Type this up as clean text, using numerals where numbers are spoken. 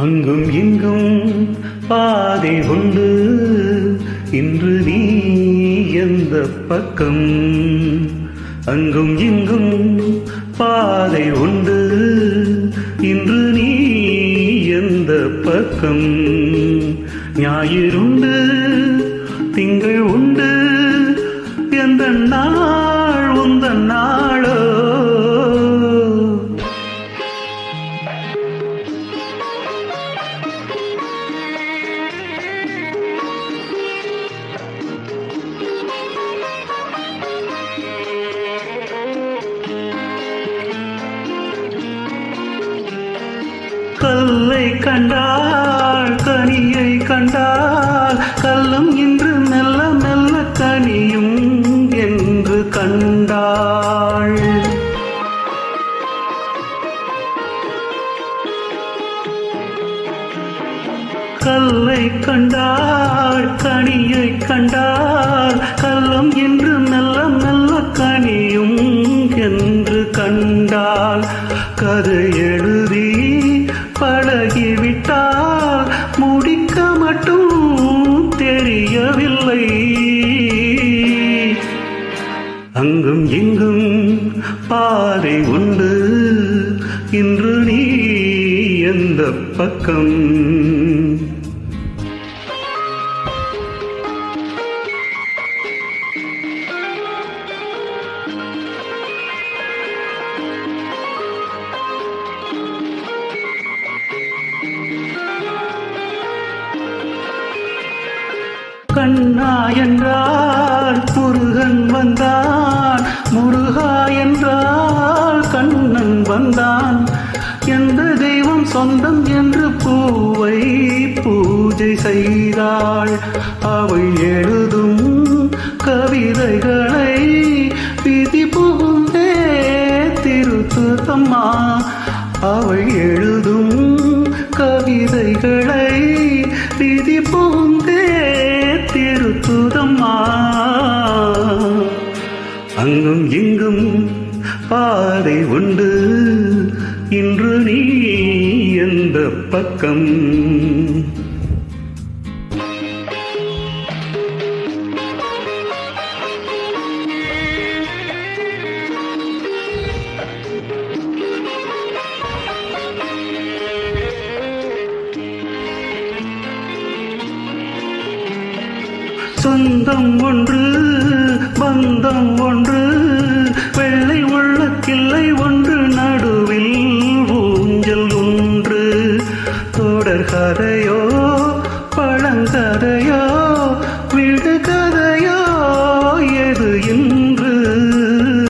அங்கும் இங்கும் பாதை உண்டு, இன்று நீ எந்த பக்கம்? அங்கும் இங்கும் பாதை உண்டு, இன்று நீ எந்த பக்கம்? ஞாயிறுண்டு, திங்கள் உண்டு, எந்த நாள் உந்தன் நாளோ? கல்லை கண்டாள், கனியை கண்டாள், கல்லும் இன்று மெல்ல மெல்ல கனியும் என்று கண்டாள். கல்லை கண்டாள், கனியை கண்டாள், கல்லும் இன்று மெல்ல மெல்ல கனியும் என்று கண்டாள். கதை எழுதி பழகிவிட்டால் முடிக்க மட்டும் தெரியவில்லை. அங்கும் இங்கும் பாதை உண்டு, இன்று நீ எந்த பக்கம்? கண்ணா என்றால் முருகன் வந்தான், முருகா என்றால் கண்ணன் வந்தான். எந்த தெய்வம் சொந்தம் என்று பூவை பூஜை செய்தாள். அவள் எழுதும் கவிதைகளை விதி புகுந்தே திருத்துதம்மா. அவள் எழுதும் கவிதைகளை விதி புகுந்தே திருத்துதம்மா. அங்கும் இங்கும் பாதை உண்டு, இன்று நீ எந்த பக்கம்? சொந்தம் ஒன்று, பந்தம் ஒன்று, வெள்ளை உள்ள கிள்ளை ஒன்று, நடுவில் ஊஞ்சல் ஒன்று. தொடர் கதையோ பழங்கதை